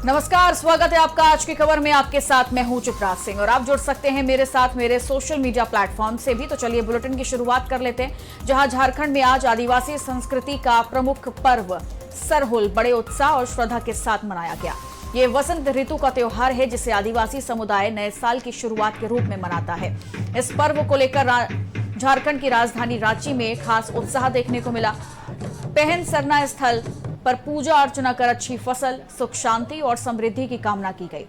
नमस्कार, स्वागत है आपका आज की खबर में। आपके साथ मैं हूं चित्राज सिंह और आप जुड़ सकते हैं मेरे साथ मेरे सोशल मीडिया प्लेटफॉर्म से भी। तो चलिए बुलेटिन की शुरुआत कर लेते हैं, जहां झारखंड में आज आदिवासी संस्कृति का प्रमुख पर्व सरहुल बड़े उत्साह और श्रद्धा के साथ मनाया गया। ये वसंत ऋतु का त्योहार है जिसे आदिवासी समुदाय नए साल की शुरुआत के रूप में मनाता है। इस पर्व को लेकर झारखंड की राजधानी रांची में खास उत्साह देखने को मिला। पहन सरना स्थल पर पूजा अर्चना कर अच्छी फसल, सुख शांति और समृद्धि की कामना की गई।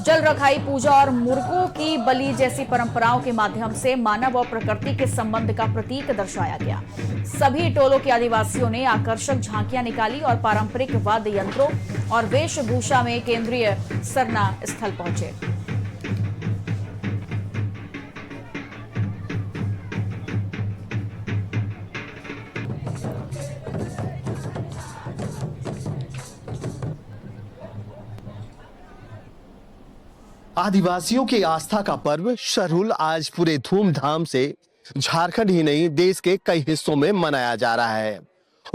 जल रखाई पूजा और मुर्गों की बलि जैसी परंपराओं के माध्यम से मानव और प्रकृति के संबंध का प्रतीक दर्शाया गया। सभी टोलों के आदिवासियों ने आकर्षक झांकियां निकाली और पारंपरिक वाद्य यंत्रों और वेशभूषा में केंद्रीय सरना स्थल पहुंचे। आदिवासियों की आस्था का पर्व सरहुल आज पूरे धूमधाम से झारखंड ही नहीं देश के कई हिस्सों में मनाया जा रहा है।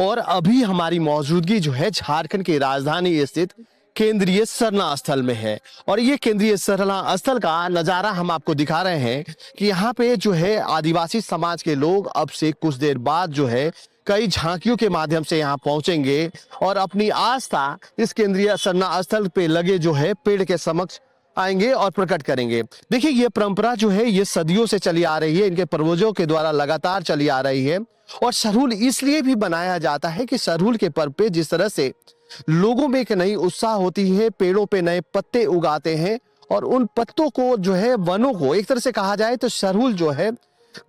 और अभी हमारी मौजूदगी जो है झारखंड की राजधानी स्थित केंद्रीय सरना स्थल में है। और ये केंद्रीय सरना स्थल का नजारा हम आपको दिखा रहे हैं कि यहाँ पे जो है आदिवासी समाज के लोग अब से कुछ देर बाद जो है कई झांकियों के माध्यम से यहाँ पहुंचेंगे और अपनी आस्था इस केंद्रीय सरना स्थल पे लगे जो है पेड़ के समक्ष आएंगे और प्रकट करेंगे। देखिए, ये परंपरा जो है ये सदियों से चली आ रही है, इनके पूर्वजों के द्वारा लगातार चली आ रही है। और सरहुल इसलिए भी बनाया जाता है कि सरहुल के पर्व पे जिस तरह से लोगों में एक नई उत्साह होती है, पेड़ों पे नए पत्ते उगाते हैं और उन पत्तों को जो है वनों को एक तरह से कहा जाए तो सरहुल जो है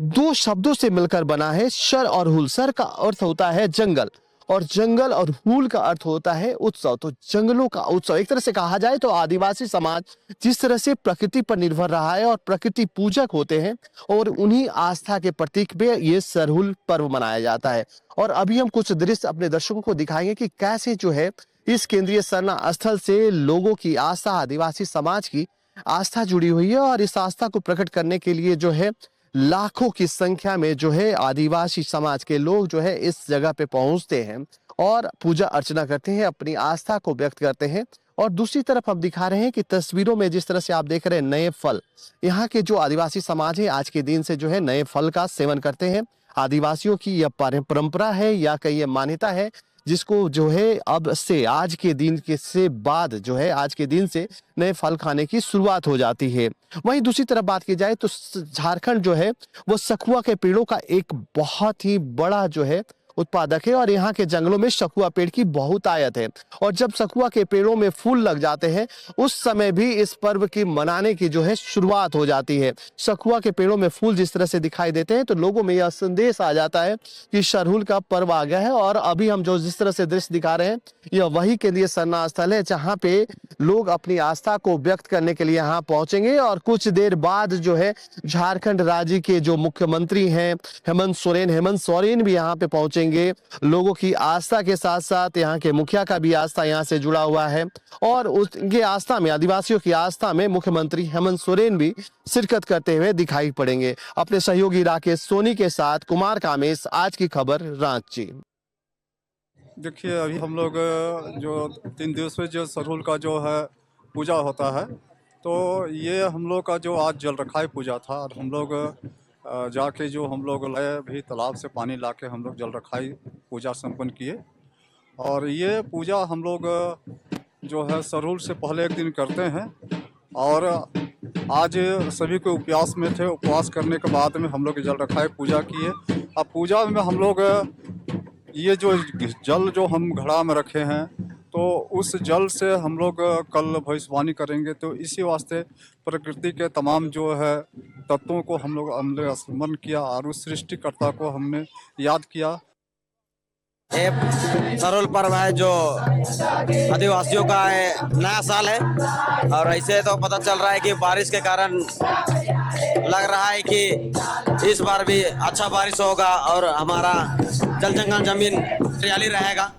दो शब्दों से मिलकर बना है, शर और हुल। सर का अर्थ होता है जंगल और जंगल और हुल का अर्थ होता है उत्सव। तो जंगलों का उत्सव एक तरह से कहा जाए तो आदिवासी समाज जिस तरह से प्रकृति पर निर्भर रहा है और प्रकृति पूजक होते हैं और उन्हीं आस्था के प्रतीक पे ये सरहुल पर्व मनाया जाता है। और अभी हम कुछ दृश्य अपने दर्शकों को दिखाएंगे कि कैसे जो है इस केंद्रीय सरना स्थल से लोगों की आस्था, आदिवासी समाज की आस्था जुड़ी हुई है। और इस आस्था को प्रकट करने के लिए जो है लाखों की संख्या में जो है आदिवासी समाज के लोग जो है इस जगह पे पहुंचते हैं और पूजा अर्चना करते हैं, अपनी आस्था को व्यक्त करते हैं। और दूसरी तरफ हम दिखा रहे हैं कि तस्वीरों में जिस तरह से आप देख रहे हैं नए फल, यहाँ के जो आदिवासी समाज है आज के दिन से जो है नए फल का सेवन करते हैं। आदिवासियों की यह परंपरा है या कहीं यह मान्यता है जिसको जो है अब से आज के दिन के से बाद जो है आज के दिन से नए फल खाने की शुरुआत हो जाती है। वहीं दूसरी तरफ बात की जाए तो झारखंड जो है वो सखुआ के पेड़ों का एक बहुत ही बड़ा जो है उत्पादक है और यहाँ के जंगलों में सखुआ पेड़ की बहुतायत है। और जब सखुआ के पेड़ों में फूल लग जाते हैं उस समय भी इस पर्व की मनाने की जो है शुरुआत हो जाती है। सखुआ के पेड़ों में फूल जिस तरह से दिखाई देते हैं तो लोगों में यह संदेश आ जाता है कि सरहुल का पर्व आ गया है। और अभी हम जो जिस तरह से दृश्य दिखा रहे हैं यह वही केंद्रीय सरना स्थल है जहाँ पे लोग अपनी आस्था को व्यक्त करने के लिए यहाँ पहुंचेंगे। और कुछ देर बाद जो है झारखंड राज्य के जो मुख्यमंत्री हैं हेमंत सोरेन भी यहाँ पे पहुंचेंगे। लोगों की आस्था के साथ साथ यहाँ के मुखिया का भी आस्था यहाँ से जुड़ा हुआ है और उनके आस्था में, आदिवासियों की आस्था में मुख्यमंत्री हेमंत सोरेन भी शिरकत करते हुए दिखाई पड़ेंगे। अपने सहयोगी राकेश सोनी के साथ कुमार कामेश, आज की खबर रांची। देखिए, अभी हम लोग जो 3 दिवसीय जो सरहुल का जो है पूजा होता है तो ये हम लोग का जो आज जल रखाई पूजा था और हम लोग जाके जो हम लोग लाए भी तालाब से पानी लाके हम लोग जल रखाई पूजा संपन्न किए। और ये पूजा हम लोग जो है सरहुल से पहले एक दिन करते हैं और आज सभी को उपवास में थे। उपवास करने के बाद में हम लोग जल रखाई पूजा किए। अब पूजा में हम लोग ये जो जल जो हम घड़ा में रखे हैं तो उस जल से हम लोग कल भविष्यवाणी करेंगे। तो इसी वास्ते प्रकृति के तमाम जो है तत्वों को हम लोग स्मरण किया और उस सृष्टिकर्ता को हमने याद किया। ये सरहुल पर्व है जो आदिवासियों का नया साल है और ऐसे तो पता चल रहा है कि बारिश के कारण लग रहा है कि इस बार भी अच्छा बारिश होगा और हमारा जल जंगल जमीन हरियाली रहेगा।